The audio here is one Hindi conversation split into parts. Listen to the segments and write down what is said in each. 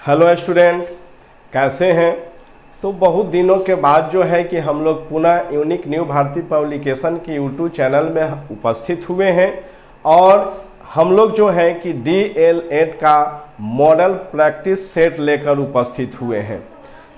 हेलो स्टूडेंट, कैसे हैं। तो बहुत दिनों के बाद जो है कि हम लोग पुनः यूनिक न्यू भारती पब्लिकेशन के यूट्यूब चैनल में उपस्थित हुए हैं और हम लोग जो है कि DL8 का मॉडल प्रैक्टिस सेट लेकर उपस्थित हुए हैं।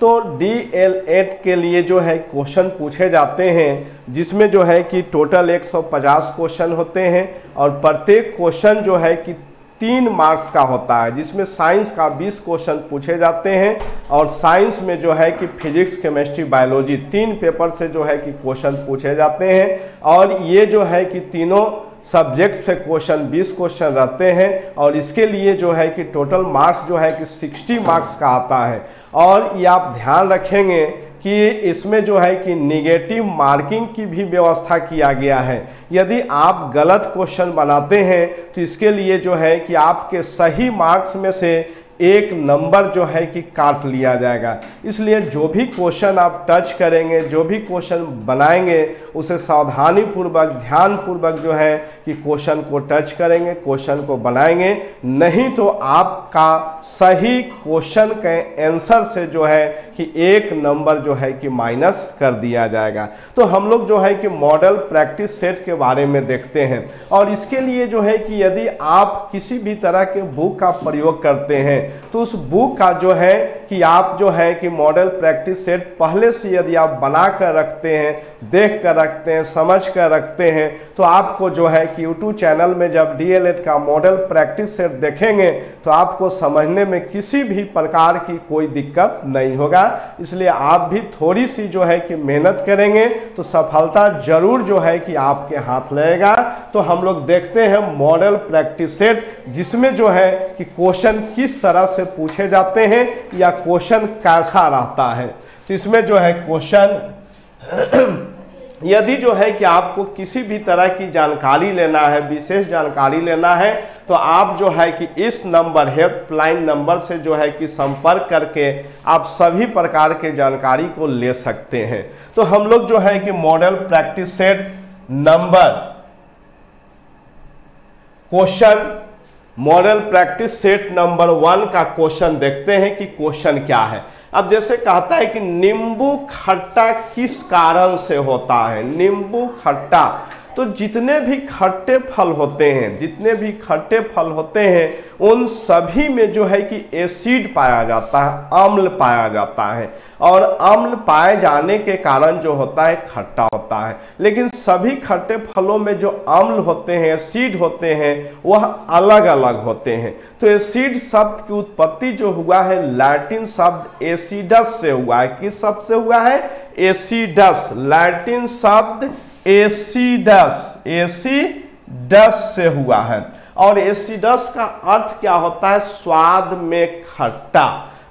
तो DL8 के लिए जो है क्वेश्चन पूछे जाते हैं, जिसमें जो है कि टोटल 150 क्वेश्चन होते हैं और प्रत्येक क्वेश्चन जो है कि 3 मार्क्स का होता है, जिसमें साइंस का 20 क्वेश्चन पूछे जाते हैं और साइंस में जो है कि फिजिक्स, केमिस्ट्री, बायोलॉजी 3 पेपर से जो है कि क्वेश्चन पूछे जाते हैं। और ये जो है कि तीनों सब्जेक्ट से क्वेश्चन 20 क्वेश्चन रहते हैं और इसके लिए जो है कि टोटल मार्क्स जो है कि 60 मार्क्स का आता है। और ये आप ध्यान रखेंगे कि इसमें जो है कि निगेटिव मार्किंग की भी व्यवस्था किया गया है। यदि आप गलत क्वेश्चन बनाते हैं तो इसके लिए जो है कि आपके सही मार्क्स में से 1 नंबर जो है कि काट लिया जाएगा। इसलिए जो भी क्वेश्चन आप टच करेंगे, जो भी क्वेश्चन बनाएंगे, उसे सावधानी पूर्वक, ध्यान पूर्वक जो है कि क्वेश्चन को टच करेंगे, क्वेश्चन को बनाएंगे, नहीं तो आपका सही क्वेश्चन के आंसर से जो है कि 1 नंबर जो है कि माइनस कर दिया जाएगा। तो हम लोग जो है कि मॉडल प्रैक्टिस सेट के बारे में देखते हैं और इसके लिए जो है कि यदि आप किसी भी तरह के बुक का प्रयोग करते हैं तो उस बुक का जो है कि आप जो है कि मॉडल प्रैक्टिस सेट पहले से यदि आप बना कर रखते हैं, देख कर रखते हैं, समझ कर रखते हैं, तो आपको जो है कि यूट्यूब चैनल में जब DL8 का मॉडल प्रैक्टिस सेट देखेंगे तो आपको समझने में किसी भी प्रकार की कोई दिक्कत नहीं होगा। इसलिए आप भी थोड़ी सी जो है कि मेहनत करेंगे तो सफलता जरूर जो है कि आपके हाथ लगेगा। तो हम लोग देखते हैं मॉडल प्रैक्टिस सेट, जिसमें जो है कि क्वेश्चन किस तरह से पूछे जाते हैं या क्वेश्चन कैसा रहता है। तो इसमें जो है क्वेश्चन यदि जो है कि आपको किसी भी तरह की जानकारी लेना है, विशेष जानकारी लेना है, तो आप जो है कि इस नंबर, हेल्पलाइन नंबर से जो है कि संपर्क करके आप सभी प्रकार के जानकारी को ले सकते हैं। तो हम लोग जो है कि model practice set number question, model practice set number 1 का क्वेश्चन देखते हैं कि क्वेश्चन क्या है। अब जैसे कहता है कि नींबू खट्टा किस कारण से होता है। नींबू खट्टा, तो जितने भी खट्टे फल होते हैं, जितने भी खट्टे फल होते हैं उन सभी में जो है कि एसिड पाया जाता है, अम्ल पाया जाता है और अम्ल पाए जाने के कारण जो होता है खट्टा होता है। लेकिन सभी खट्टे फलों में जो अम्ल होते हैं, एसिड होते हैं, वह अलग अलग होते हैं। तो एसिड शब्द की उत्पत्ति जो हुआ है लैटिन शब्द एसिडस से हुआ है। किस शब्द से हुआ है? एसिडस। लैटिन शब्द एसिडस, एसिडस से हुआ है। और एसिडस का अर्थ क्या होता है? स्वाद में खट्टा।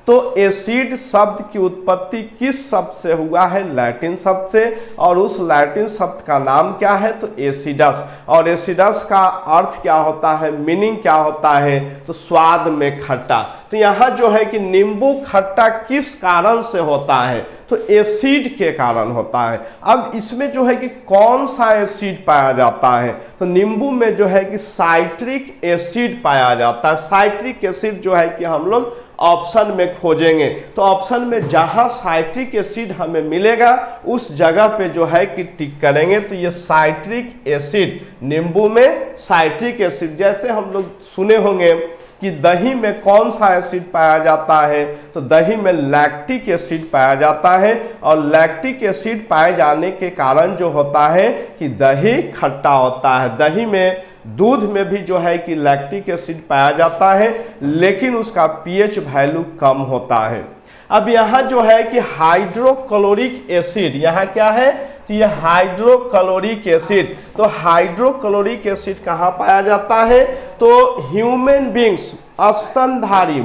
तो एसिड शब्द की उत्पत्ति किस शब्द से हुआ है? लैटिन शब्द से। और उस लैटिन शब्द का नाम क्या है? तो एसिडस। और एसिडस का अर्थ क्या होता है, मीनिंग क्या होता है? तो स्वाद में खट्टा। तो यहाँ जो है कि नींबू खट्टा किस कारण से होता है? तो एसिड के कारण होता है। अब इसमें जो है कि कौन सा एसिड पाया जाता है? तो नींबू में जो है कि साइट्रिक एसिड पाया जाता है। साइट्रिक एसिड जो है कि हम लोग ऑप्शन में खोजेंगे, तो ऑप्शन में जहां साइट्रिक एसिड हमें मिलेगा उस जगह पे जो है कि टिक करेंगे। तो ये साइट्रिक एसिड, नींबू में साइट्रिक एसिड, जैसे हम लोग सुने होंगे कि दही में कौन सा एसिड पाया जाता है? तो दही में लैक्टिक एसिड पाया जाता है और लैक्टिक एसिड पाए जाने के कारण जो होता है कि दही खट्टा होता है। दही में, दूध में भी जो है कि लैक्टिक एसिड पाया जाता है, लेकिन उसका pH वैल्यू कम होता है। अब यहाँ जो है कि हाइड्रोक्लोरिक एसिड, यहाँ क्या है? तो ये हाइड्रोक्लोरिक एसिड। तो हाइड्रोक्लोरिक एसिड कहाँ पाया जाता है? तो ह्यूमन बींग्स, स्तनधारी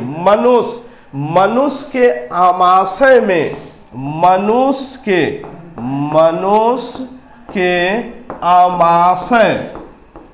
मनुष्य के आमाशय में, मनुष्य के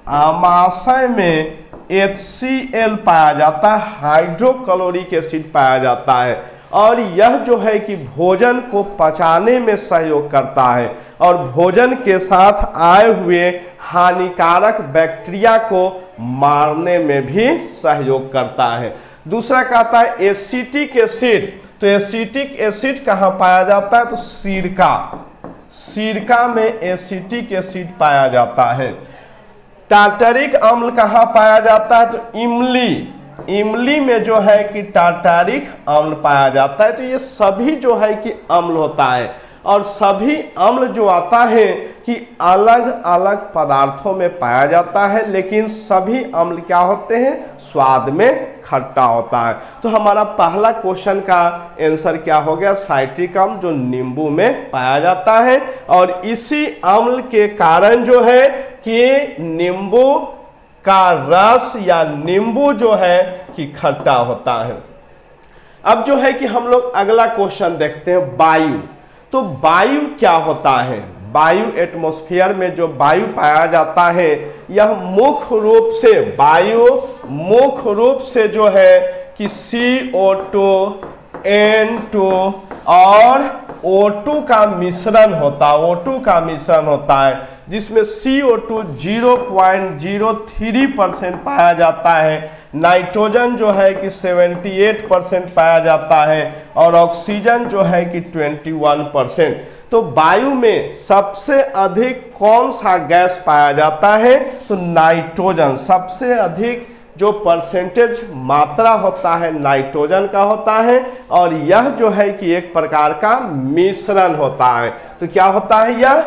आमाशय में HCl पाया जाता है, हाइड्रोक्लोरिक एसिड पाया जाता है। और यह जो है कि भोजन को पचाने में सहयोग करता है और भोजन के साथ आए हुए हानिकारक बैक्टीरिया को मारने में भी सहयोग करता है। दूसरा कहता है एसिटिक एसिड, तो एसिटिक एसिड कहाँ पाया जाता है, तो सिरका, सिरका में एसिटिक एसिड पाया जाता है। टार्टरिक अम्ल कहाँ पाया जाता है, तो इमली, इमली में जो है कि टार्टरिक अम्ल पाया जाता है। तो ये सभी जो है कि अम्ल होता है, और सभी अम्ल जो आता है कि अलग अलग पदार्थों में पाया जाता है, लेकिन सभी अम्ल क्या होते हैं, स्वाद में खट्टा होता है। तो हमारा पहला क्वेश्चन का आंसर क्या हो गया, साइट्रिक अम्ल, जो नींबू में पाया जाता है। और इसी अम्ल के कारण जो है कि नींबू का रस या नींबू जो है कि खट्टा होता है। अब जो है कि हम लोग अगला क्वेश्चन देखते हैं, वायु। तो वायु क्या होता है, वायु एटमॉस्फेयर में जो वायु पाया जाता है, यह मुख्य रूप से, वायु मुख्य रूप से जो है कि CO2, N2 और O2 का मिश्रण होता है, O2 का मिश्रण होता है, जिसमें CO2 0.03% पाया जाता है, नाइट्रोजन जो है कि 78% पाया जाता है, और ऑक्सीजन जो है कि 21%। तो वायु में सबसे अधिक कौन सा गैस पाया जाता है, तो नाइट्रोजन, सबसे अधिक जो परसेंटेज मात्रा होता है नाइट्रोजन का होता है, और यह जो है कि एक प्रकार का मिश्रण होता है। तो क्या होता है, यह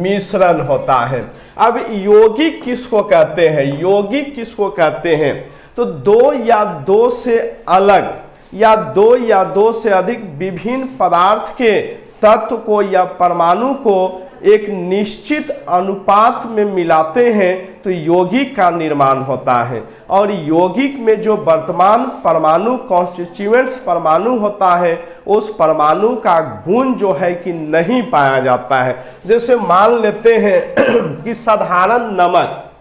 मिश्रण होता है। अब यौगिक किसको कहते हैं, यौगिक किसको कहते हैं, तो दो या दो से अलग या दो से अधिक विभिन्न पदार्थ के तत्व को या परमाणु को एक निश्चित अनुपात में मिलाते हैं तो यौगिक का निर्माण होता है। और यौगिक में जो वर्तमान परमाणु कॉन्स्टिट्यूएंट्स परमाणु होता है, उस परमाणु का गुण जो है कि नहीं पाया जाता है। जैसे मान लेते हैं कि साधारण नमक,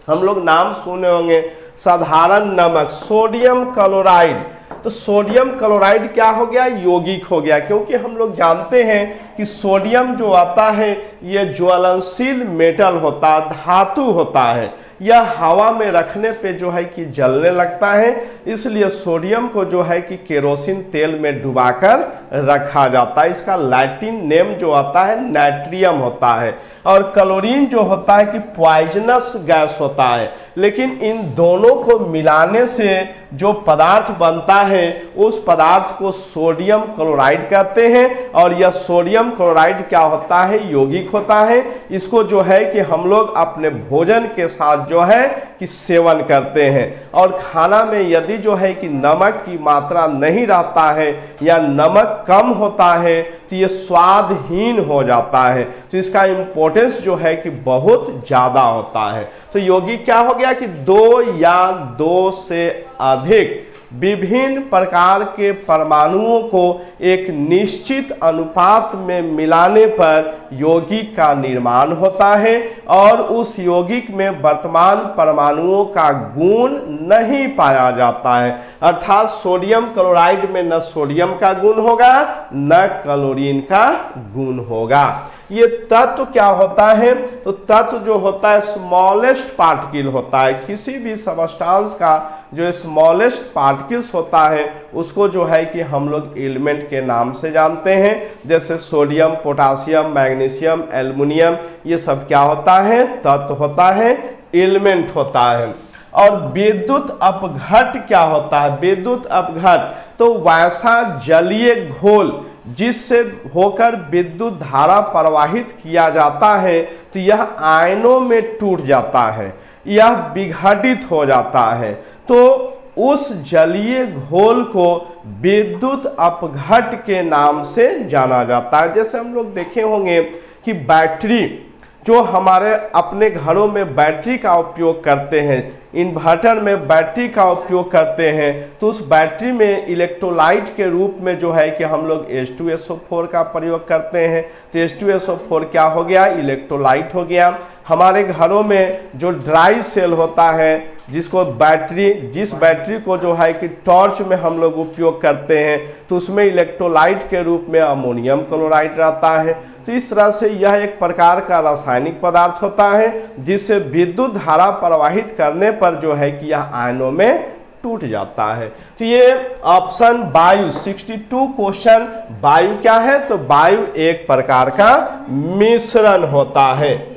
हम लोग नाम सुने होंगे, साधारण नमक सोडियम क्लोराइड। तो सोडियम क्लोराइड क्या हो गया, यौगिक हो गया, क्योंकि हम लोग जानते हैं कि सोडियम जो आता है ये ज्वलनशील मेटल होता है, धातु होता है, यह हवा में रखने पे जो है कि जलने लगता है, इसलिए सोडियम को जो है कि केरोसिन तेल में डुबाकर रखा जाता है। इसका लैटिन नेम जो आता है नाइट्रियम होता है। और क्लोरीन जो होता है कि पॉइजनस गैस होता है, लेकिन इन दोनों को मिलाने से जो पदार्थ बनता है उस पदार्थ को सोडियम क्लोराइड कहते हैं। और यह सोडियम क्लोराइड क्या होता है, यौगिक होता है। इसको जो है कि हम लोग अपने भोजन के साथ जो है कि सेवन करते हैं। और खाना में यदि जो है कि नमक की मात्रा नहीं रहता है या नमक कम होता है तो ये स्वादहीन हो जाता है। तो इसका इम्पोर्टेंस जो है कि बहुत ज़्यादा होता है। तो यौगिक क्या हो गया कि दो या दो से अधिक विभिन्न प्रकार के परमाणुओं को एक निश्चित अनुपात में मिलाने पर यौगिक का निर्माण होता है। और उस यौगिक में वर्तमान परमाणुओं का गुण नहीं पाया जाता है, अर्थात सोडियम क्लोराइड में न सोडियम का गुण होगा न क्लोरीन का गुण होगा। ये तत्व क्या होता है, तो तत्व जो होता है स्मॉलेस्ट पार्टिकल होता है। किसी भी सबस्टांस का जो स्मॉलेस्ट पार्टिकल्स होता है उसको जो है कि हम लोग एलिमेंट के नाम से जानते हैं। जैसे सोडियम, पोटासियम, मैग्नीशियम, एल्युमिनियम, ये सब क्या होता है, तत्व होता है, एलिमेंट होता है। और विद्युत अपघट क्या होता है, विद्युत अपघट तो वैसा जलीय घोल जिससे होकर विद्युत धारा प्रवाहित किया जाता है, तो यह आयनों में टूट जाता है, यह विघटित हो जाता है। तो उस जलीय घोल को विद्युत अपघट के नाम से जाना जाता है। जैसे हम लोग देखे होंगे कि बैटरी, जो हमारे अपने घरों में बैटरी का उपयोग करते हैं, इन्वर्टर में बैटरी का उपयोग करते हैं, तो उस बैटरी में इलेक्ट्रोलाइट के रूप में जो है कि हम लोग H2SO4 का प्रयोग करते हैं। तो H2SO4 क्या हो गया, इलेक्ट्रोलाइट हो गया। हमारे घरों में जो ड्राई सेल होता है, जिसको जिस बैटरी को जो है कि टॉर्च में हम लोग उपयोग करते हैं, तो उसमें इलेक्ट्रोलाइट के रूप में अमोनियम क्लोराइड रहता है। तो इस तरह से यह एक प्रकार का रासायनिक पदार्थ होता है जिससे विद्युत धारा प्रवाहित करने पर जो है कि यह आयनों में टूट जाता है। तो ये ऑप्शन वायु 62 क्वेश्चन वायु क्या है, तो वायु एक प्रकार का मिश्रण होता है।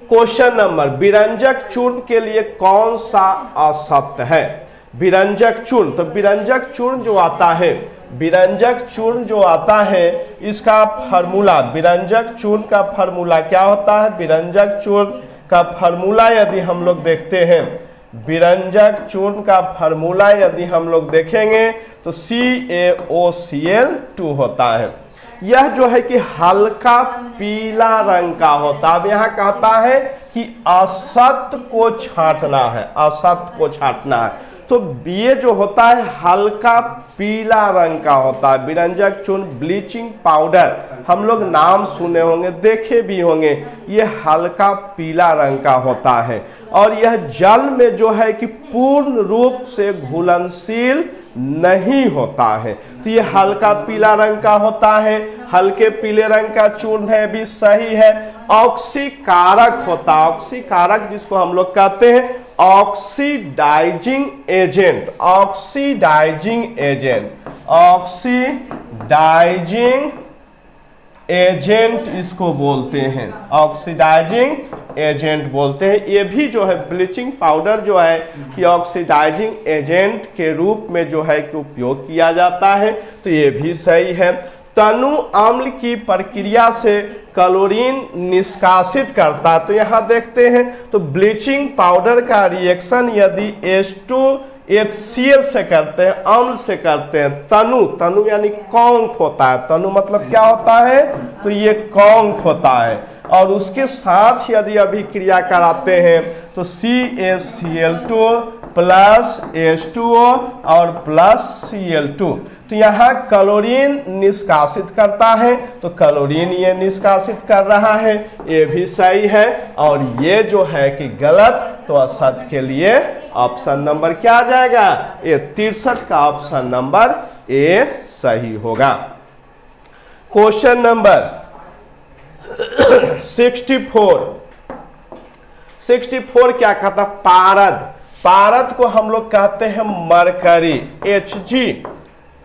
क्वेश्चन नंबर, विरंजक चूर्ण के लिए कौन सा असत्य है? विरंजक चूर्ण, तो विरंजक चूर्ण जो आता है, विरंजक चूर्ण जो आता है इसका फार्मूला, विरंजक चूर्ण का फार्मूला क्या होता है? विरंजक चूर्ण का फार्मूला यदि हम लोग देखते हैं, विरंजक चूर्ण का फार्मूला यदि हम लोग देखेंगे तो CaOCl2 होता है। यह जो है कि हल्का पीला रंग का होता है। अब यहाँ कहता है कि असत्य को छांटना है, असत्य को छांटना है, तो ये जो होता है हल्का पीला रंग का होता है। विरंजक चूर्ण, ब्लीचिंग पाउडर, हम लोग नाम सुने होंगे, देखे भी होंगे, ये हल्का पीला रंग का होता है और यह जल में जो है कि पूर्ण रूप से घुलनशील नहीं होता है। तो ये हल्का पीला रंग का होता है, हल्के पीले रंग का चूर्ण है, भी सही है। ऑक्सीकारक होता है, ऑक्सीकारक जिसको हम लोग कहते हैं oxidising agent, oxidising agent, oxidising agent इसको बोलते हैं, ऑक्सीडाइजिंग एजेंट बोलते हैं। ये भी जो है ब्लीचिंग पाउडर जो है कि ऑक्सीडाइजिंग एजेंट के रूप में जो है कि उपयोग किया जाता है, तो ये भी सही है। तनु अम्ल की प्रक्रिया से क्लोरीन निष्कासित करता है, तो यहाँ देखते हैं तो ब्लीचिंग पाउडर का रिएक्शन यदि H2HCl से करते हैं, अम्ल से करते हैं, तनु, तनु यानी कौंक होता है, तनु मतलब क्या होता है, तो ये कौंक होता है, और उसके साथ यदि अभिक्रिया कराते हैं तो CaCl2 प्लस H2O और प्लस Cl2, तो यहाँ क्लोरीन निष्कासित करता है, तो क्लोरीन ये निष्कासित कर रहा है, ये भी सही है। और ये जो है कि गलत, तो असत्य के लिए ऑप्शन नंबर क्या आ जाएगा, ये 63 का ऑप्शन नंबर ए सही होगा। क्वेश्चन नंबर 64 क्या कहता, पारद, पारद को हम लोग कहते हैं मरकरी, Hg,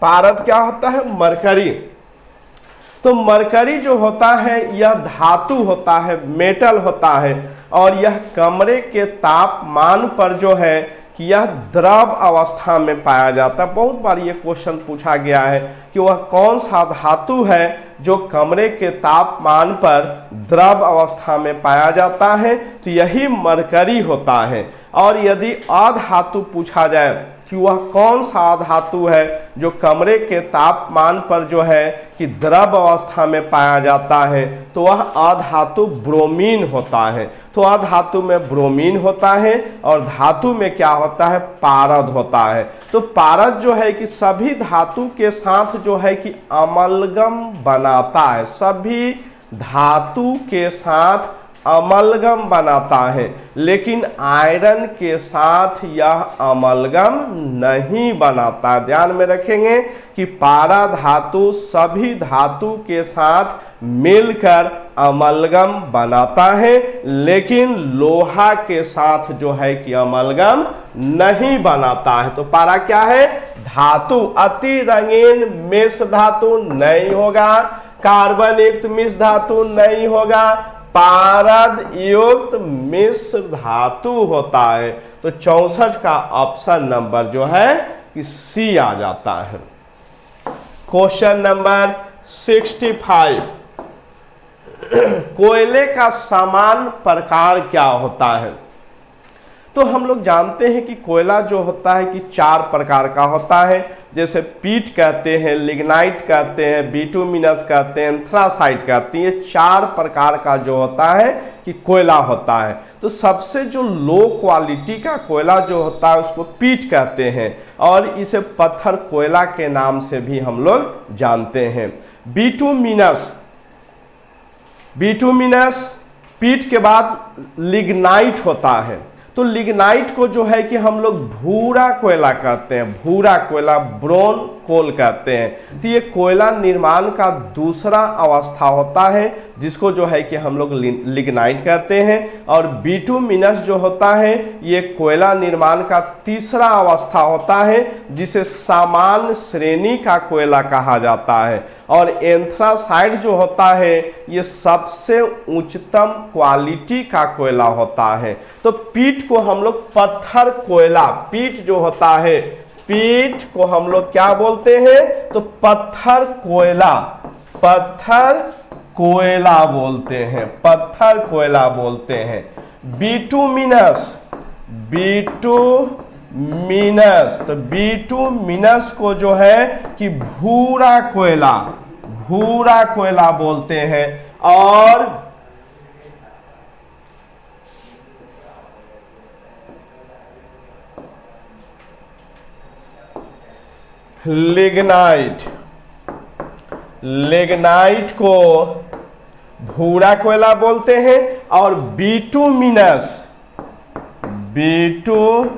पारद क्या होता है, मरकरी। तो मरकरी जो होता है यह धातु होता है, मेटल होता है, और यह कमरे के तापमान पर जो है कि यह द्रव अवस्था में पाया जाता है। बहुत बार ये क्वेश्चन पूछा गया है कि वह कौन सा धातु है जो कमरे के तापमान पर द्रव अवस्था में पाया जाता है, तो यही मरकरी होता है। और यदि अधातु पूछा जाए कि वह कौन सा धातु है जो कमरे के तापमान पर जो है कि द्रव अवस्था में पाया जाता है, तो वह अधातु ब्रोमीन होता है। तो अधातु में ब्रोमीन होता है और धातु में क्या होता है, पारद होता है। तो पारद जो है कि सभी धातु के साथ जो है कि अमलगम बनाता है, सभी धातु के साथ अमलगम बनाता है, लेकिन आयरन के साथ यह अमलगम नहीं बनाता। ध्यान में रखेंगे कि पारा धातु सभी धातु के साथ मिलकर अमलगम बनाता है, लेकिन लोहा के साथ जो है कि अमलगम नहीं बनाता है। तो पारा क्या है, धातु, अति रंगीन मिश्र धातु नहीं होगा, कार्बन युक्त मिश्र धातु नहीं होगा, पारद युक्त मिश्र धातु होता है। तो 64 का ऑप्शन नंबर जो है कि सी आ जाता है। क्वेश्चन नंबर 65, कोयले का समान प्रकार क्या होता है? तो हम लोग जानते हैं कि कोयला जो होता है कि 4 प्रकार का होता है, जैसे पीट कहते हैं, लिग्नाइट कहते हैं, बिटुमिनस कहते हैं, एंथ्रासाइट कहते हैं। ये 4 प्रकार का जो होता है कि कोयला होता है। तो सबसे जो लो क्वालिटी का कोयला जो होता है उसको पीट कहते हैं, और इसे पत्थर कोयला के नाम से भी हम लोग जानते हैं। बिटुमिनस, बिटुमिनस पीट के बाद लिग्नाइट होता है। तो लिग्नाइट को जो है कि हम लोग भूरा कोयला कहते हैं, भूरा कोयला, ब्रोन कोल कहते हैं। तो ये कोयला निर्माण का दूसरा अवस्था होता है जिसको जो है कि हम लोग लिग्नाइट कहते हैं। और बिटुमिनस जो होता है ये कोयला निर्माण का तीसरा अवस्था होता है, जिसे सामान्य श्रेणी का कोयला कहा जाता है। और एंथ्रासाइट जो होता है ये सबसे उच्चतम क्वालिटी का कोयला होता है। तो पीट को हम लोग पत्थर कोयला, पीट जो होता है, पीट को हम लोग क्या बोलते हैं, तो पत्थर कोयला, पत्थर कोयला बोलते हैं, पत्थर कोयला बोलते हैं। बिटुमिनस, बिटुमिनस, तो बिटुमिनस को जो है कि भूरा कोयला, भूरा कोयला बोलते हैं। और लिग्नाइट, लिग्नाइट को भूरा कोयला बोलते हैं। और बिटुमिनस, बिटुमिनस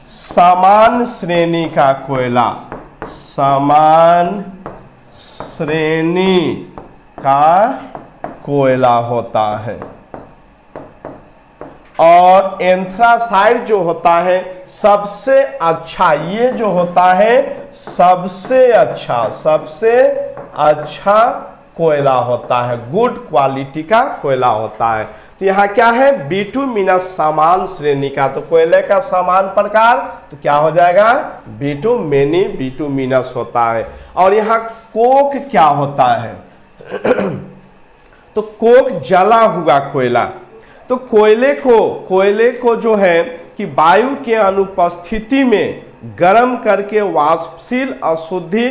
समान श्रेणी का कोयला, समान श्रेणी का कोयला होता है। और एंथ्रासाइट जो होता है सबसे अच्छा, ये जो होता है सबसे अच्छा, सबसे अच्छा कोयला होता है, गुड क्वालिटी का कोयला होता है। तो यहाँ क्या है, बिटुमिनस समान श्रेणी का, तो कोयले का समान प्रकार तो क्या हो जाएगा, बिटुमेनी, बिटुमिनस होता है। और यहाँ कोक क्या होता है तो कोक जला हुआ कोयला। तो कोयले को जो है कि वायु के अनुपस्थिति में गर्म करके वाष्पशील अशुद्धि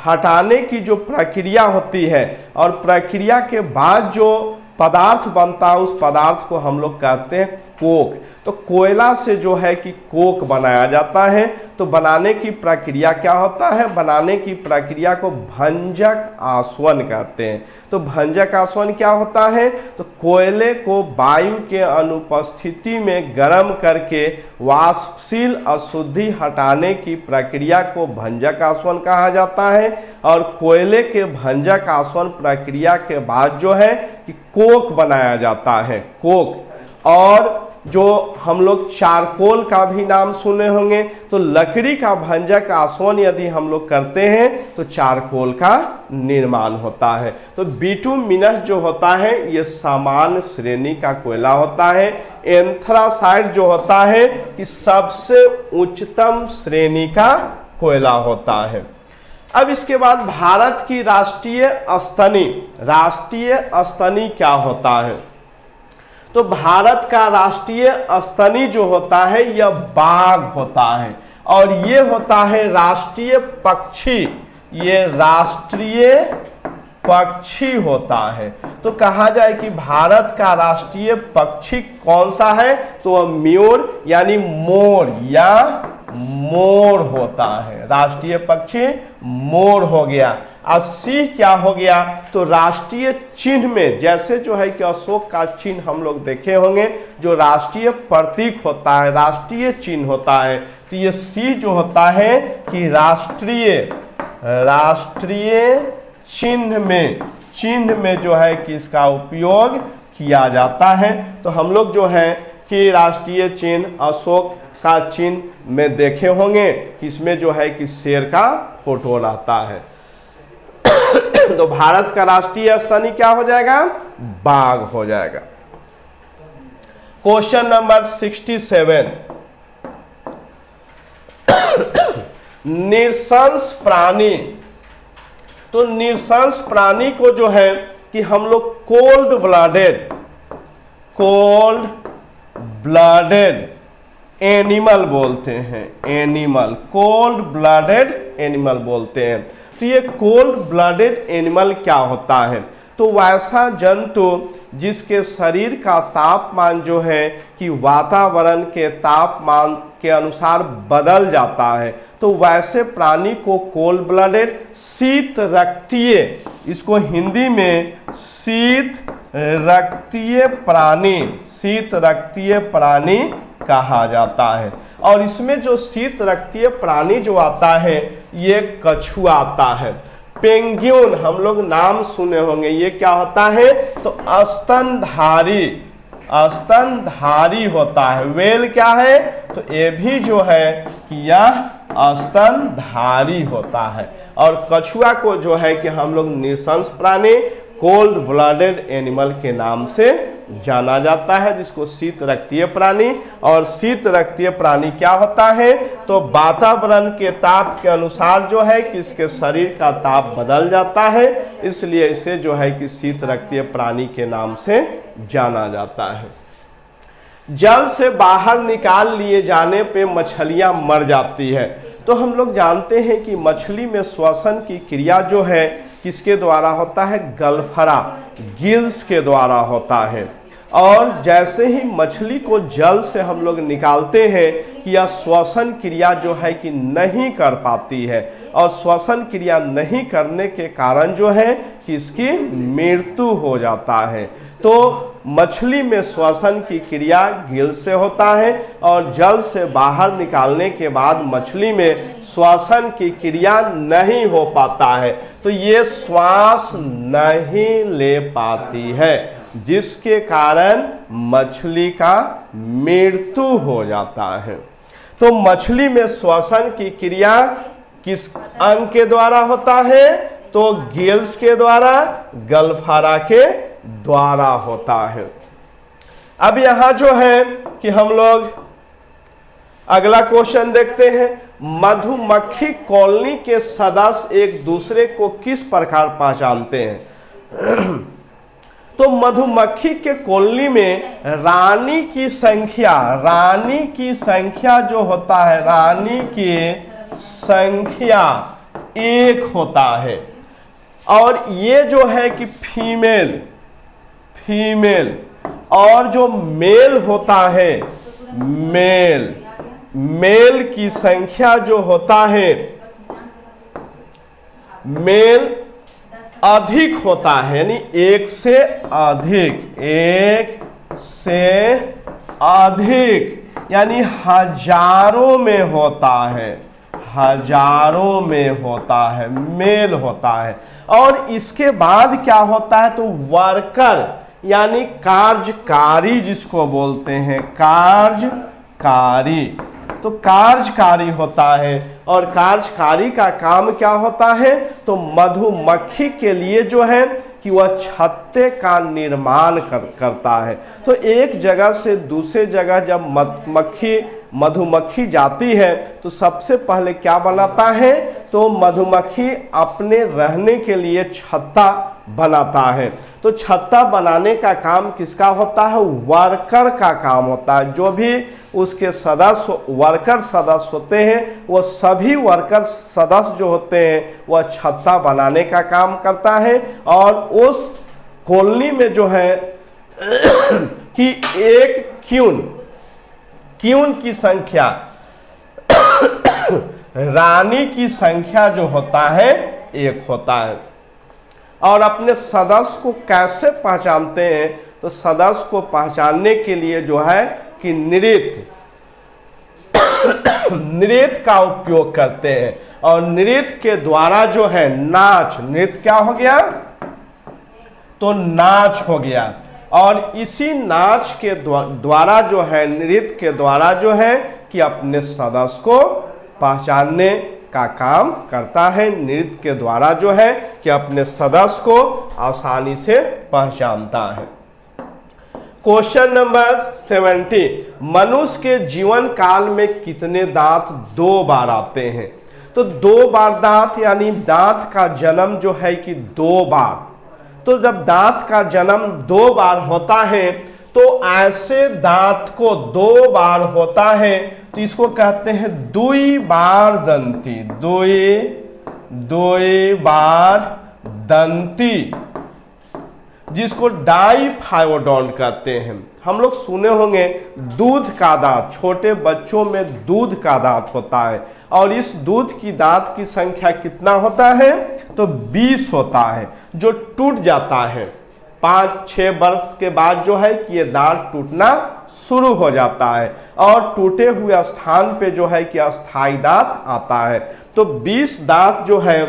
हटाने की जो प्रक्रिया होती है, और प्रक्रिया के बाद जो पदार्थ बनता है उस पदार्थ को हम लोग कहते हैं कोक। तो कोयला से जो है कि कोक बनाया जाता है। तो बनाने की प्रक्रिया क्या होता है, बनाने की प्रक्रिया को भंजक आसवन कहते हैं। तो भंजक आसवन क्या होता है, तो कोयले को वायु के अनुपस्थिति में गर्म करके वाष्पशील अशुद्धि हटाने की प्रक्रिया को भंजक आसवन कहा जाता है। और कोयले के भंजक आसवन प्रक्रिया के बाद जो है कि कोक बनाया जाता है, कोक। और जो हम लोग चारकोल का भी नाम सुने होंगे, तो लकड़ी का भंजक आसवन यदि हम लोग करते हैं तो चारकोल का निर्माण होता है। तो बिटुमिनस जो होता है ये सामान्य श्रेणी का कोयला होता है। एंथ्रासाइट जो होता है कि सबसे उच्चतम श्रेणी का कोयला होता है। अब इसके बाद भारत की राष्ट्रीय स्तनी, राष्ट्रीय स्तनी क्या होता है, तो भारत का राष्ट्रीय स्तनी जो होता है यह बाघ होता है। और ये होता है राष्ट्रीय पक्षी, ये राष्ट्रीय पक्षी होता है। तो कहा जाए कि भारत का राष्ट्रीय पक्षी कौन सा है, तो वह मयूर यानी मोर या मोर होता है। राष्ट्रीय पक्षी मोर हो गया। और सिंह क्या हो गया, तो राष्ट्रीय चिन्ह में जैसे जो है कि अशोक का चिन्ह हम लोग देखे होंगे, जो राष्ट्रीय प्रतीक होता है, राष्ट्रीय चिन्ह होता है। तो ये सिंह जो होता है कि राष्ट्रीय चिन्ह में जो है कि इसका उपयोग किया जाता है। तो हम लोग जो है कि राष्ट्रीय चिन्ह अशोक का चिन्ह में देखे होंगे कि इसमें जो है कि शेर का फोटो रहता है। तो भारत का राष्ट्रीय स्तनी क्या हो जाएगा, बाघ हो जाएगा। क्वेश्चन नंबर 67, निशंस प्राणी। तो निशंस प्राणी को जो है कि हम लोग कोल्ड ब्लडेड एनिमल बोलते हैं, एनिमल, कोल्ड ब्लडेड एनिमल बोलते हैं। तो ये कोल्ड ब्लडेड एनिमल क्या होता है, तो वैसा जंतु जिसके शरीर का तापमान जो है कि वातावरण के तापमान के अनुसार बदल जाता है, तो वैसे प्राणी को कोल्ड ब्लडेड, शीत रक्तीय, इसको हिंदी में शीत रक्तीय प्राणी कहा जाता है। और इसमें जो शीत रक्तीय प्राणी जो आता है ये कछुआ आता है। पेंगुइन हम लोग नाम सुने होंगे, ये क्या होता है? तो स्तनधारी, स्तनधारी होता है। व्हेल क्या है? तो ये भी जो है कि यह स्तनधारी होता है। और कछुआ को जो है कि हम लोग नृशंस प्राणी, कोल्ड ब्लडेड एनिमल के नाम से जाना जाता है, जिसको शीत रक्तीय प्राणी। और शीत रक्तीय प्राणी क्या होता है? तो वातावरण के ताप के अनुसार जो है कि इसके शरीर का ताप बदल जाता है, इसलिए इसे जो है कि शीत रक्तीय प्राणी के नाम से जाना जाता है। जल से बाहर निकाल लिए जाने पे मछलियां मर जाती है। तो हम लोग जानते हैं कि मछली में श्वसन की क्रिया जो है किसके द्वारा होता है? गलफरा, गिल्स के द्वारा होता है। और जैसे ही मछली को जल से हम लोग निकालते हैं कि यह श्वसन क्रिया जो है कि नहीं कर पाती है, और श्वसन क्रिया नहीं करने के कारण जो है कि इसकी मृत्यु हो जाता है। तो मछली में श्वसन की क्रिया गिल से होता है, और जल से बाहर निकालने के बाद मछली में श्वसन की क्रिया नहीं हो पाता है, तो ये श्वास नहीं ले पाती है, जिसके कारण मछली का मृत्यु हो जाता है। तो मछली में श्वसन की क्रिया किस अंग के द्वारा होता है? तो गिल्स के द्वारा, गलफारा के द्वारा होता है। अब यहां जो है कि हम लोग अगला क्वेश्चन देखते हैं। मधुमक्खी कॉलोनी के सदस्य एक दूसरे को किस प्रकार पहचानते हैं? तो मधुमक्खी के कॉलोनी में रानी की संख्या जो होता है, रानी की संख्या एक होता है। और ये जो है कि फीमेल और जो मेल होता है, मेल की संख्या जो होता है, मेल अधिक होता है, यानी एक से अधिक, यानी हजारों में होता है, मेल होता है। और इसके बाद क्या होता है? तो वर्कर यानी कार्यकारी, जिसको बोलते हैं कार्यकारी, तो कार्यकारी होता है। और कार्यकारी का काम क्या होता है? तो मधुमक्खी के लिए जो है कि वह छत्ते का निर्माण करता है। तो एक जगह से दूसरे जगह जब मधुमक्खी जाती है तो सबसे पहले क्या बनाता है? तो मधुमक्खी अपने रहने के लिए छत्ता बनाता है। तो छत्ता बनाने का काम किसका होता है? वर्कर का काम होता है। जो भी उसके वर्कर सदस्य होते हैं, वो सभी वर्कर सदस्य जो होते हैं वह छत्ता बनाने का काम करता है। और उस कॉलोनी में जो है कि एक क्यून की संख्या रानी की संख्या जो होता है एक होता है। और अपने सदस्य को कैसे पहचानते हैं? तो सदस्य को पहचानने के लिए जो है कि नृत्य का उपयोग करते हैं। और नृत्य के द्वारा जो है नृत्य क्या हो गया? तो नाच हो गया। और इसी नाच के द्वारा जो है, नृत्य के द्वारा जो है कि अपने सदस्य को पहचानने का काम करता है। नृत्य के द्वारा जो है कि अपने सदस्य को आसानी से पहचानता है। क्वेश्चन नंबर 70, मनुष्य के जीवन काल में कितने दांत 2 बार आते हैं? तो 2 बार दांत, यानी दांत का जन्म जो है कि 2 बार। तो जब दांत का जन्म 2 बार होता है तो ऐसे दांत को 2 बार होता है तो इसको कहते हैं द्विबार दंती, द्विबार दंती, जिसको डाइफाइवोडोंट कहते हैं। हम लोग सुने होंगे दूध का दांत, छोटे बच्चों में दूध का दांत होता है। और इस दूध की दांत की संख्या कितना होता है? तो 20 होता है, जो टूट जाता है 5-6 वर्ष के बाद जो है कि ये दांत टूटना शुरू हो जाता है। और टूटे हुए स्थान पे जो है कि अस्थायी दांत आता है। तो 20 दांत जो है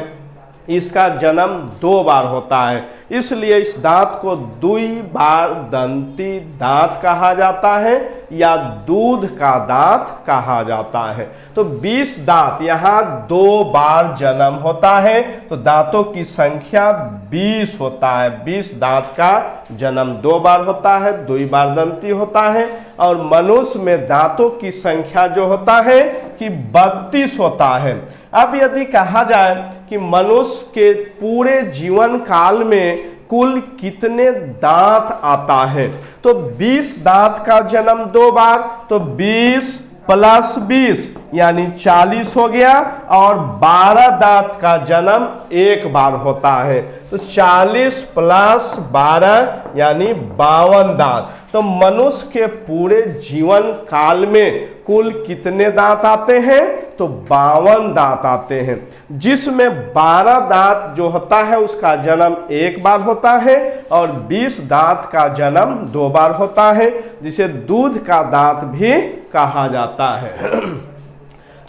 इसका जन्म 2 बार होता है, इसलिए इस दांत को द्विबार दंती दांत कहा जाता है या दूध का दांत कहा जाता है। तो 20 दांत यहाँ 2 बार जन्म होता है, तो दांतों की संख्या 20 होता है। 20 दांत का जन्म 2 बार होता है, द्विबार दंती होता है। और मनुष्य में दांतों की संख्या जो होता है कि 32 होता है। अब यदि कहा जाए कि मनुष्य के पूरे जीवन काल में कुल कितने दांत आता है, तो 20 दांत का जन्म 2 बार, तो 20 + 20 यानी 40 हो गया। और 12 दांत का जन्म 1 बार होता है, तो 40 + 12 यानी 52 दांत। तो मनुष्य के पूरे जीवन काल में कुल कितने दांत आते हैं, तो 52 दांत आते हैं, जिसमें 12 दांत जो होता है उसका जन्म 1 बार होता है और 20 दांत का जन्म 2 बार होता है, जिसे दूध का दांत भी कहा जाता है।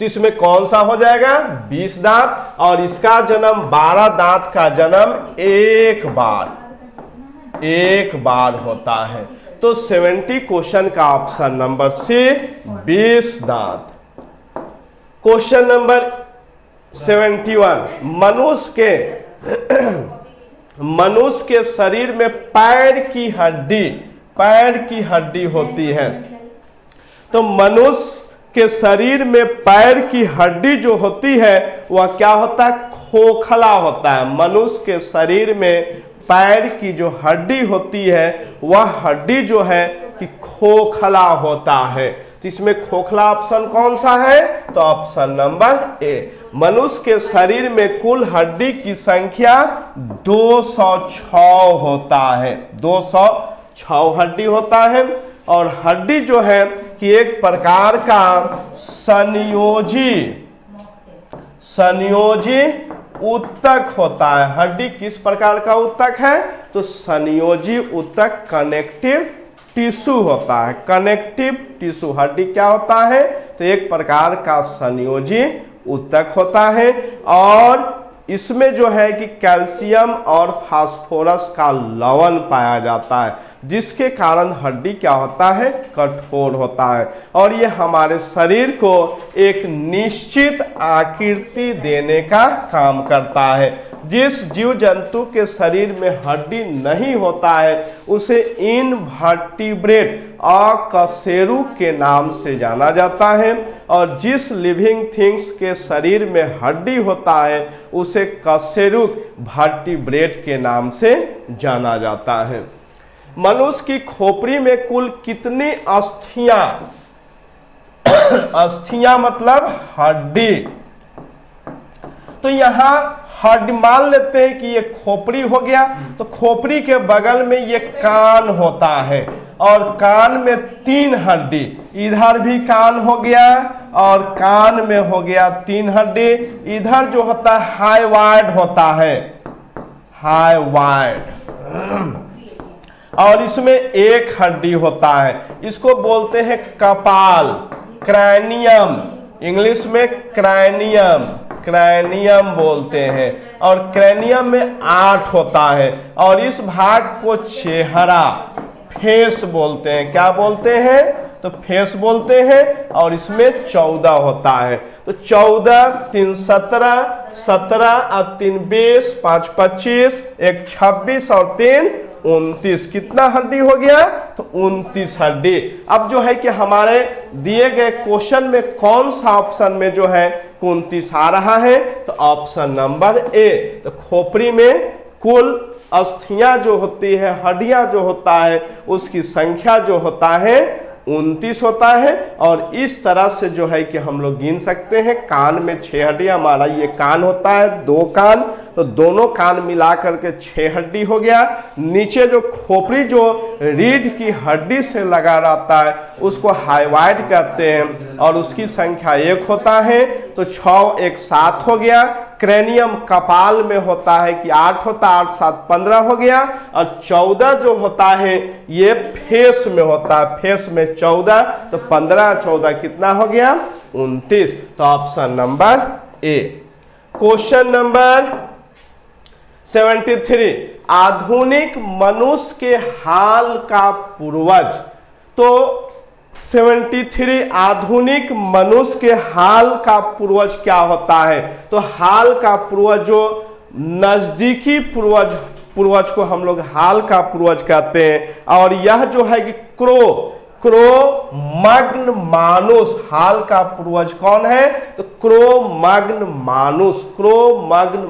तो इसमें कौन सा हो जाएगा, 20 दांत, और इसका जन्म 12 दांत का जन्म 1 बार होता है। तो 70 क्वेश्चन का ऑप्शन नंबर सी 20 दांत। क्वेश्चन नंबर 71, मनुष्य के शरीर में पैर की हड्डी होती है। तो मनुष्य के शरीर में पैर की हड्डी जो होती है वह क्या होता है, खोखला होता है। मनुष्य के शरीर में पैर की जो हड्डी होती है वह हड्डी जो है कि खोखला होता है। तो इसमें खोखला ऑप्शन कौन सा है, तो ऑप्शन नंबर ए। मनुष्य के शरीर में कुल हड्डी की संख्या 206 होता है, 206 हड्डी होता है। और हड्डी जो है कि एक प्रकार का संयोजी उत्तक होता है। हड्डी किस प्रकार का उत्तक है, तो संयोजी उत्तक कनेक्टिव टिश्यू होता है। कनेक्टिव टिश्यू हड्डी क्या होता है, तो एक प्रकार का संयोजी उत्तक होता है। और इसमें जो है कि कैल्शियम और फास्फोरस का लवण पाया जाता है, जिसके कारण हड्डी क्या होता है, कठोर होता है। और ये हमारे शरीर को एक निश्चित आकृति देने का काम करता है। जिस जीव जंतु के शरीर में हड्डी नहीं होता है उसे इनवर्टिब्रेट अकशेरुक के नाम से जाना जाता है। और जिस लिविंग थिंग्स के शरीर में हड्डी होता है उसे कशेरुक वर्टिब्रेट के नाम से जाना जाता है। मनुष्य की खोपड़ी में कुल कितनी अस्थियां मतलब हड्डी। तो यहाँ हड्डी मान लेते हैं कि ये खोपड़ी हो गया, तो खोपड़ी के बगल में ये कान होता है और कान में 3 हड्डी, इधर भी कान हो गया और कान में हो गया 3 हड्डी। इधर जो होता है हाइवाइड होता है, हाइवाइड, और इसमें 1 हड्डी होता है, इसको बोलते हैं कपाल, क्रैनियम, इंग्लिश में क्रैनियम बोलते हैं। और क्रैनियम में 8 होता है और इस भाग को चेहरा, फेस बोलते हैं। क्या बोलते हैं, तो फेस बोलते हैं। और इसमें 14 होता है, तो 14, 3 17, 17 और 3 20, 5 25, 1 26 और 3 29। कितना हड्डी हो गया, तो 29 हड्डी। अब जो है कि हमारे दिए गए क्वेश्चन में कौन सा ऑप्शन में जो है 29 आ रहा है, तो ऑप्शन नंबर ए। तो खोपड़ी में कुल अस्थियां जो होती है, हड्डियां जो होता है, उसकी संख्या जो होता है 29 होता है। और इस तरह से जो है कि हम लोग गिन सकते हैं। कान में 6 हड्डियां, हमारा ये कान होता है, 2 कान, तो दोनों कान मिला करके 6 हड्डी हो गया। नीचे जो खोपड़ी जो रीढ़ की हड्डी से लगा रहता है उसको हाइवाइड कहते हैं और उसकी संख्या 1 होता है, तो 6 1 7 हो गया। क्रैनियम कपाल में होता है कि 8 होता है, 8 7 15 हो गया। और 14 जो होता है ये फेस में होता है, फेस में 14, तो 15 14 कितना हो गया, 29। तो option number A. Question number 73 आधुनिक मनुष्य के हाल का पूर्वज। तो 73 आधुनिक मनुष्य के हाल का पूर्वज क्या होता है? तो हाल का पूर्वज जो नजदीकी पूर्वज को हम लोग हाल का पूर्वज कहते हैं। और यह जो है कि क्रो-मग्न मानुष, हाल का पूर्वज कौन है? तो क्रो-मग्न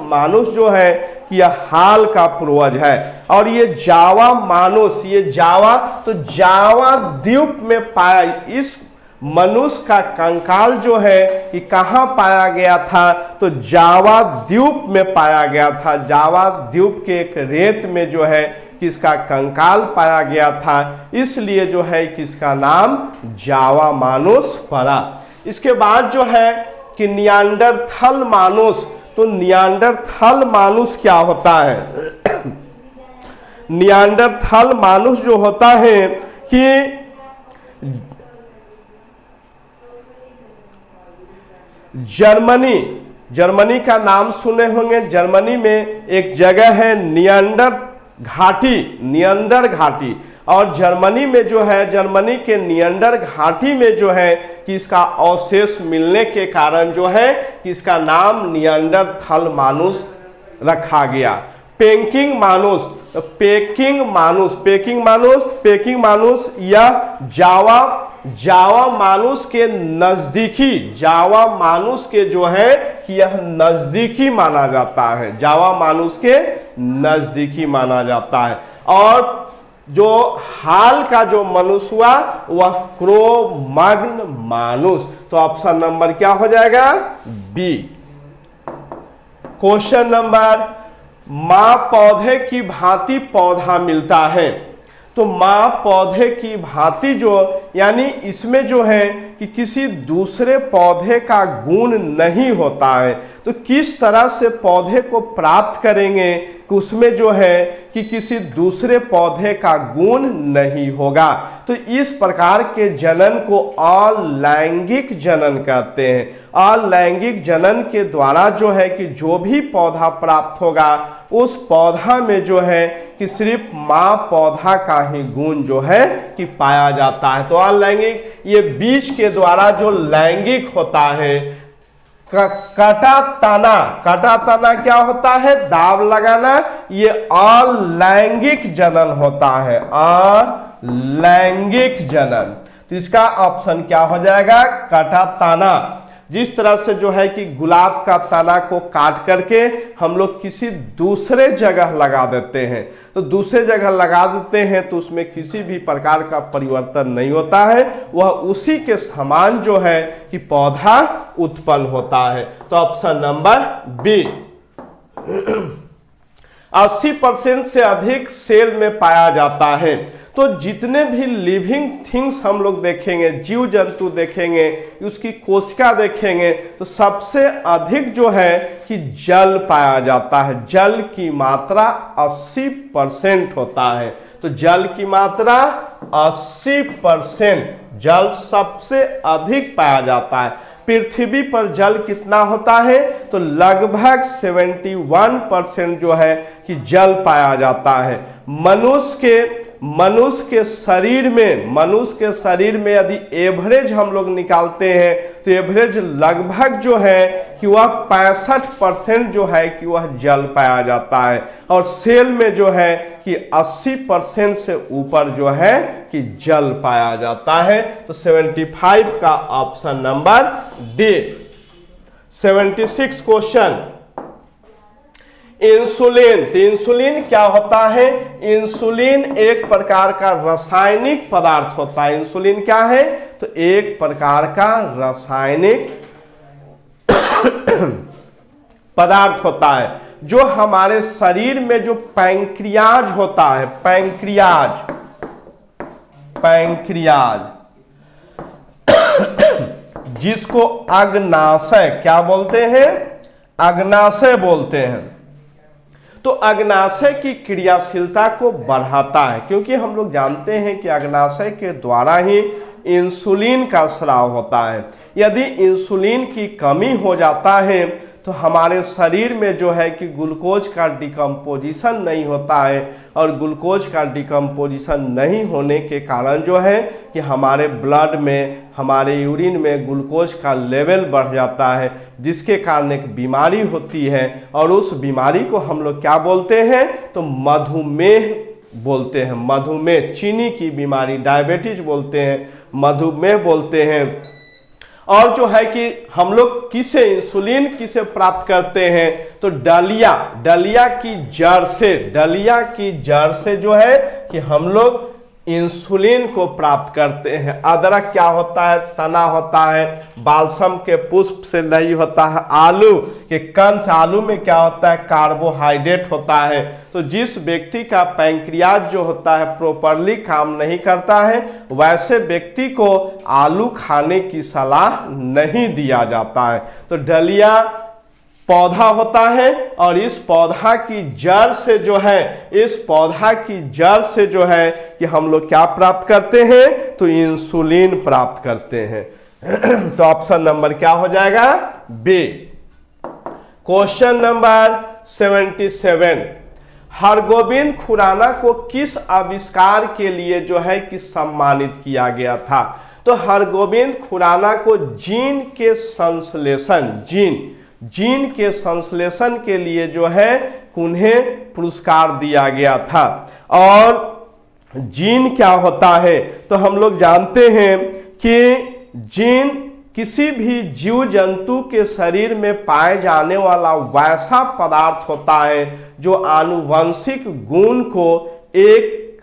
मानुष जो है कि यह हाल का पूर्वज है। और ये जावा मानुष, ये जावा, तो जावा द्वीप में पाया, इस मनुष्य का कंकाल जो है कि कहाँ पाया गया था? तो जावा द्वीप में पाया गया था। जावा द्वीप के एक रेत में जो है किसका कंकाल पाया गया था, इसलिए जो है किसका नाम जावा मानुष पड़ा। इसके बाद जो है कि नियांडरथल मानुष। तो नियांडरथल मानुष क्या होता है? नियांडरथल मानुष जो होता है कि जर्मनी का नाम सुने होंगे। जर्मनी में एक जगह है नियंडर घाटी। और जर्मनी में जो है, जर्मनी के नियंडर घाटी में जो है कि इसका अवशेष मिलने के कारण जो है कि इसका नाम नियंडरथल मानुष रखा गया। पेकिंग मानुष या जावा मानुष के नजदीकी, जावा मानुष के जो है कि यह नजदीकी माना जाता है। जावा मानुष के नजदीकी माना जाता है। और जो हाल का जो मनुष्य हुआ वह क्रो-मग्न मानुष। तो ऑप्शन नंबर क्या हो जाएगा? बी। क्वेश्चन नंबर, मां पौधे की भांति पौधा मिलता है। तो मां पौधे की भांति जो, यानी इसमें जो है कि किसी दूसरे पौधे का गुण नहीं होता है। तो किस तरह से पौधे को प्राप्त करेंगे कि उसमें जो है कि किसी दूसरे पौधे का गुण नहीं होगा। तो इस प्रकार के जनन को अलैंगिक जनन कहते हैं। अलैंगिक जनन के द्वारा जो है कि जो भी पौधा प्राप्त होगा उस पौधा में जो है कि सिर्फ मां पौधा का ही गुण जो है कि पाया जाता है। तो अलैंगिक, ये बीज के द्वारा जो लैंगिक होता है। कटा तना क्या होता है? दाव लगाना। ये अलैंगिक जनन होता है, अलैंगिक जनन। तो इसका ऑप्शन क्या हो जाएगा? कटा तना। जिस तरह से जो है कि गुलाब का तना को काट करके हम लोग किसी दूसरे जगह लगा देते हैं, तो दूसरे जगह लगा देते हैं तो उसमें किसी भी प्रकार का परिवर्तन नहीं होता है, वह उसी के समान जो है कि पौधा उत्पन्न होता है। तो ऑप्शन नंबर बी। 80% से अधिक सेल में पाया जाता है। तो जितने भी लिविंग थिंग्स हम लोग देखेंगे, जीव जंतु देखेंगे, उसकी कोशिका देखेंगे, तो सबसे अधिक जो है कि जल पाया जाता है। जल की मात्रा 80% होता है। तो जल की मात्रा 80%, जल सबसे अधिक पाया जाता है। पृथ्वी पर जल कितना होता है? तो लगभग 71% जो है कि जल पाया जाता है। मनुष्य के शरीर में यदि एवरेज हम लोग निकालते हैं तो एवरेज लगभग जो है कि वह 65% जो है कि वह जल पाया जाता है। और सेल में जो है कि 80% से ऊपर जो है कि जल पाया जाता है। तो 75 का option number D. 76 question, insulin. तो इंसुलिन क्या होता है? इंसुलिन एक प्रकार का रासायनिक पदार्थ होता है। इंसुलिन क्या है? तो एक प्रकार का रासायनिक पदार्थ होता है जो हमारे शरीर में जो पैंक्रियाज होता है, पैंक्रियाज जिसको अग्नाशय क्या बोलते हैं? अग्नाशय बोलते हैं। तो अग्नाशय की क्रियाशीलता को बढ़ाता है, क्योंकि हम लोग जानते हैं कि अग्नाशय के द्वारा ही इंसुलिन का स्राव होता है। यदि इंसुलिन की कमी हो जाता है तो हमारे शरीर में जो है कि ग्लूकोज का डिकम्पोजिशन नहीं होता है, और ग्लूकोज का डिकम्पोजिशन नहीं होने के कारण जो है कि हमारे ब्लड में, हमारे यूरिन में ग्लूकोज का लेवल बढ़ जाता है, जिसके कारण एक बीमारी होती है, और उस बीमारी को हम लोग क्या बोलते हैं, तो मधुमेह बोलते हैं। मधुमेह, चीनी की बीमारी, डायबिटीज बोलते हैं, मधुमेह बोलते हैं। और जो है कि हम लोग किसे, इंसुलिन किसे प्राप्त करते हैं, तो डलिया की जड़ से, डलिया की जड़ से जो है कि हम लोग इंसुलिन को प्राप्त करते हैं। अदरक क्या होता है, तना होता है, बालसम के पुष्प से नहीं होता है, आलू के कंद, आलू में क्या होता है, कार्बोहाइड्रेट होता है। तो जिस व्यक्ति का पैंक्रियाज जो होता है प्रॉपरली काम नहीं करता है, वैसे व्यक्ति को आलू खाने की सलाह नहीं दिया जाता है। तो डलिया पौधा होता है, और इस पौधा की जड़ से जो है, इस पौधा की जड़ से जो है कि हम लोग क्या प्राप्त करते हैं, तो इंसुलिन प्राप्त करते हैं। तो ऑप्शन नंबर क्या हो जाएगा, B. Question number 77, Hargobind Khorana को किस आविष्कार के लिए जो है कि सम्मानित किया गया था? तो हरगोविंद खुराना को जीन के संश्लेषण, जीन के संश्लेषण के लिए जो है उन्हें पुरस्कार दिया गया था। और जीन क्या होता है, तो हम लोग जानते हैं कि जीन किसी भी जीव जंतु के शरीर में पाए जाने वाला वैसा पदार्थ होता है जो आनुवंशिक गुण को एक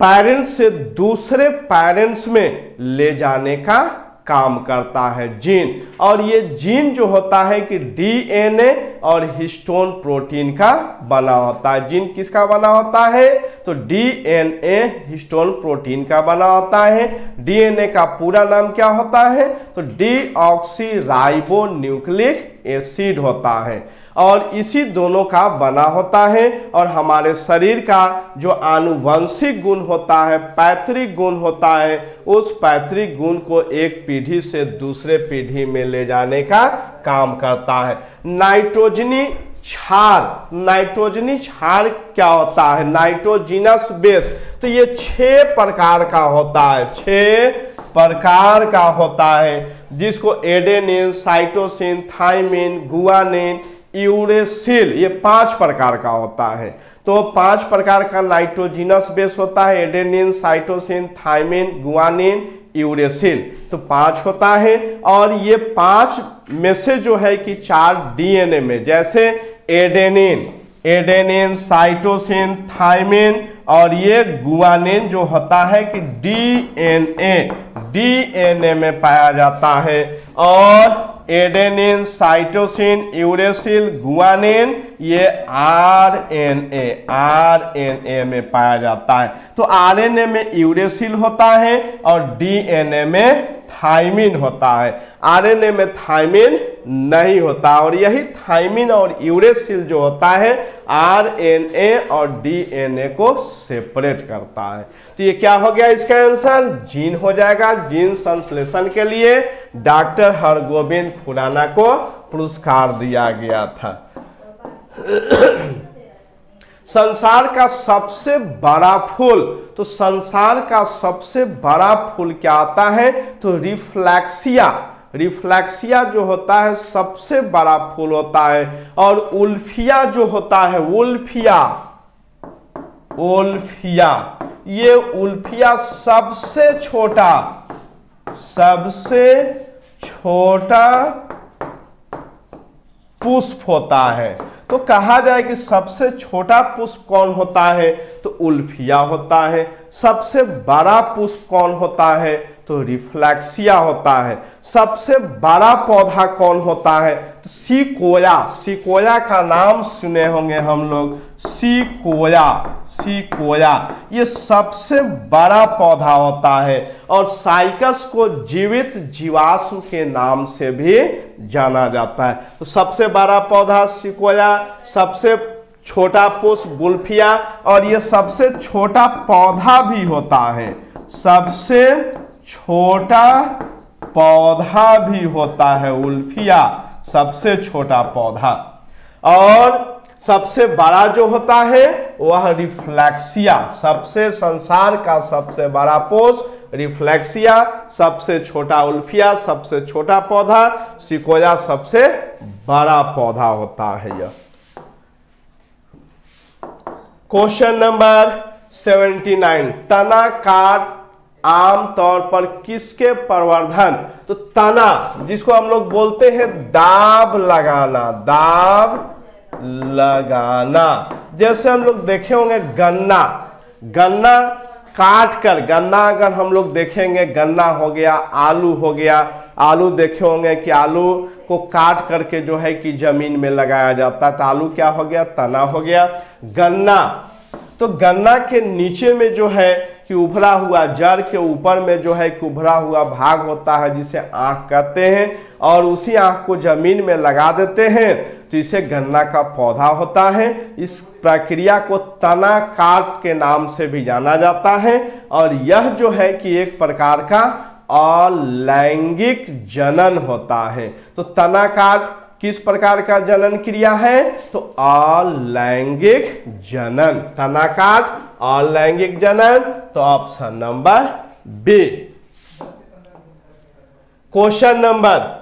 पेरेंट्स से दूसरे पेरेंट्स में ले जाने का काम करता है, जीन। और ये जीन जो होता है कि डीएनए और हिस्टोन प्रोटीन का बना होता है। जीन किसका बना होता है, तो डीएनए हिस्टोन प्रोटीन का बना होता है। डीएनए का पूरा नाम क्या होता है, तो डीऑक्सी राइबोन्यूक्लिक एसिड होता है, और इसी दोनों का बना होता है। और हमारे शरीर का जो आनुवंशिक गुण होता है, पैतृक गुण होता है, उस पैतृक गुण को एक पीढ़ी से दूसरे पीढ़ी में ले जाने का काम करता है। नाइट्रोजनी क्षार, नाइट्रोजनी क्षार क्या होता है, नाइट्रोजिनस बेस, तो ये 6 प्रकार का होता है, 6 प्रकार का होता है, जिसको adenine, cytosine, thymine, guanine, uracil, ये 5 प्रकार का होता है। तो 5 प्रकार का नाइट्रोजिनस बेस होता है, adenine, cytosine, thymine, guanine, uracil, तो 5 होता है। और ये 5 में से जो है कि 4 डीएनए में, जैसे एडेनिन, साइटोसिन, थाइमिन, और ये गुआनिन जो होता है कि डीएनए में पाया जाता है। और एडेनिन, साइटोसिन, यूरेसिल, गुआनिन, ये आरएनए में पाया जाता है। तो आरएनए में यूरेसिल होता है और डीएनए में थाइमिन होता है, आरएनए में थाइमिन नहीं होता। और यही थाइमिन और यूरेसिल जो होता है आरएनए और डीएनए को सेपरेट करता है। तो ये क्या हो गया इसका आंसर, जीन हो जाएगा। जीन संश्लेषण के लिए डॉक्टर हरगोविंद खुराना को पुरस्कार दिया गया था। संसार का सबसे बड़ा फूल, तो संसार का सबसे बड़ा फूल क्या आता है, तो रिफ्लेक्सिया, रिफ्लेक्सिया जो होता है सबसे बड़ा फूल होता है। और उल्फिया जो होता है, उल्फिया, ये उल्फिया सबसे छोटा पुष्प होता है। तो कहा जाए कि सबसे छोटा पुष्प कौन होता है, तो उल्फिया होता है। सबसे बड़ा पुष्प कौन होता है, तो रिफ्लेक्सिया होता है। सबसे बड़ा पौधा कौन होता है, तो सिकोया, सिकोया का नाम सुने होंगे हम लोग, सिकोया ये सबसे बड़ा पौधा होता है। और साइकस को जीवित जीवाश्म के नाम से भी जाना जाता है। तो सबसे बड़ा पौधा सिकोया, सबसे छोटा पुष्प उल्फिया, और ये सबसे छोटा पौधा भी होता है, सबसे छोटा पौधा भी होता है उल्फिया, सबसे छोटा पौधा। और सबसे बड़ा जो होता है वह रिफ्लेक्सिया, सबसे संसार का सबसे बड़ा पोष रिफ्लेक्सिया, सबसे छोटा उल्फिया, सबसे छोटा पौधा सिकोया, सबसे बड़ा पौधा होता है यह। क्वेश्चन नंबर 79, तना काट आमतौर पर किसके प्रवर्धन, तो तना जिसको हम लोग बोलते हैं दाब लगाना, दाब लगाना। जैसे हम लोग देखे होंगे गन्ना, गन्ना काट कर, गन्ना अगर हम लोग देखेंगे, गन्ना हो गया, आलू हो गया, आलू देखे होंगे कि आलू को काट करके जो है कि जमीन में लगाया जाता है, तो आलू क्या हो गया, तना हो गया। गन्ना, तो गन्ना के नीचे में जो है कि उभरा हुआ, जड़ के ऊपर में जो है कि उभरा हुआ भाग होता है जिसे आंख कहते हैं, और उसी आंख को जमीन में लगा देते हैं तो इसे गन्ना का पौधा होता है। इस प्रक्रिया को तना काट के नाम से भी जाना जाता है, और यह जो है कि एक प्रकार का अलैंगिक जनन होता है। तो तना काट किस प्रकार का जनन क्रिया है, तो अलैंगिक जनन, तना काट अलैंगिक जनन, तो option number B. Question number,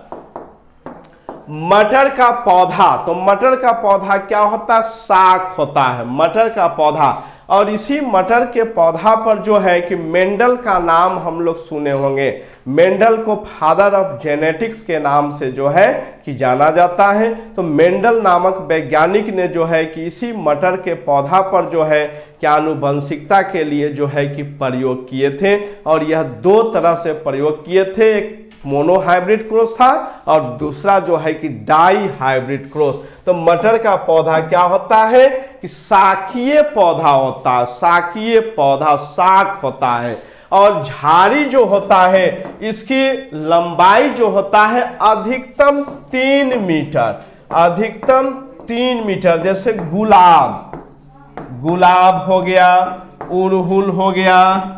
मटर का पौधा, तो मटर का पौधा क्या होता है, साग होता है मटर का पौधा। और इसी मटर के पौधा पर जो है कि मेंडल का नाम हम लोग सुने होंगे, मेंडल को फादर ऑफ जेनेटिक्स के नाम से जो है कि जाना जाता है। तो मेंडल नामक वैज्ञानिक ने जो है कि इसी मटर के पौधा पर जो है कि आनुवंशिकता के लिए जो है कि प्रयोग किए थे, और यह दो तरह से प्रयोग किए थे, एक मोनो हाइब्रिड क्रॉस था और दूसरा जो है कि डाई हाइब्रिड क्रॉस। तो मटर का पौधा क्या होता है कि शाखीय पौधा होता है, शाखीय पौधा, शाख होता है। और झाड़ी जो होता है इसकी लंबाई जो होता है अधिकतम 3 मीटर, अधिकतम 3 मीटर। जैसे गुलाब, गुलाब हो गया, उड़हुल हो गया,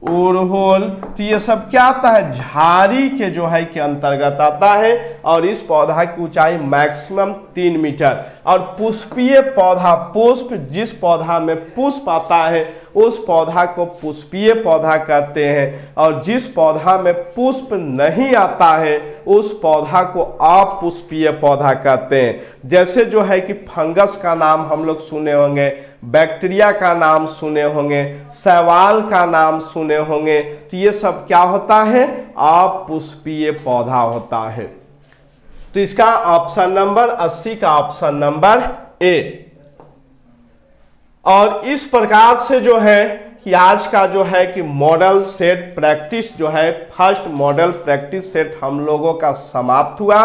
उड़हुल, तो ये सब क्या आता है, झाड़ी के जो है कि अंतर्गत आता है। और इस पौधा की ऊंचाई मैक्सिमम 3 मीटर। और पुष्पीय पौधा, पुष्प जिस पौधा में पुष्प आता है उस पौधा को पुष्पीय पौधा कहते हैं, और जिस पौधा में पुष्प नहीं आता है उस पौधा को अपुष्पीय पौधा कहते हैं। जैसे जो है कि फंगस का नाम हम लोग सुने होंगे, बैक्टीरिया का नाम सुने होंगे, शैवाल का नाम सुने होंगे, तो ये सब क्या होता है, अपुष्पीय पौधा होता है। तो इसका ऑप्शन नंबर 80 का ऑप्शन नंबर ए। और इस प्रकार से जो है कि आज का जो है कि मॉडल सेट प्रैक्टिस जो है, फर्स्ट मॉडल प्रैक्टिस सेट हम लोगों का समाप्त हुआ।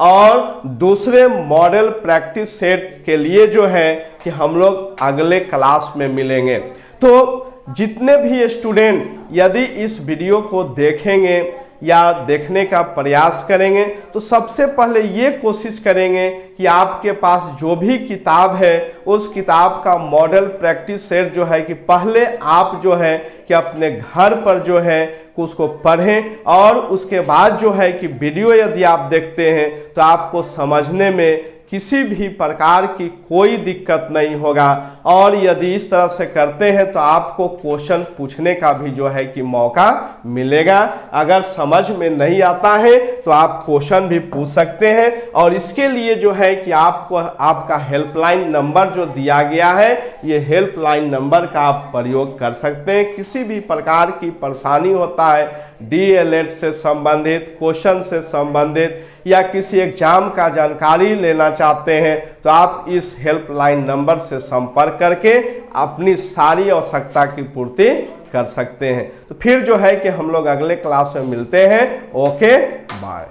और दूसरे मॉडल प्रैक्टिस सेट के लिए जो है कि हम लोग अगले क्लास में मिलेंगे। तो जितने भी स्टूडेंट यदि इस वीडियो को देखेंगे या देखने का प्रयास करेंगे तो सबसे पहले ये कोशिश करेंगे कि आपके पास जो भी किताब है उस किताब का मॉडल प्रैक्टिस सेट जो है कि पहले आप जो है कि अपने घर पर जो है उसको पढ़ें, और उसके बाद जो है कि वीडियो यदि आप देखते हैं तो आपको समझने में किसी भी प्रकार की कोई दिक्कत नहीं होगा। और यदि इस तरह से करते हैं तो आपको क्वेश्चन पूछने का भी जो है कि मौका मिलेगा। अगर समझ में नहीं आता है तो आप क्वेश्चन भी पूछ सकते हैं, और इसके लिए जो है कि आपको आपका हेल्पलाइन नंबर जो दिया गया है, ये हेल्पलाइन नंबर का आप प्रयोग कर सकते हैं। किसी भी प्रकार की परेशानी होता है DLED से संबंधित, क्वेश्चन से संबंधित, या किसी एग्जाम का जानकारी लेना चाहते हैं तो आप इस हेल्पलाइन नंबर से संपर्क करके अपनी सारी आवश्यकता की पूर्ति कर सकते हैं। तो फिर जो है कि हम लोग अगले क्लास में मिलते हैं। Okay, bye.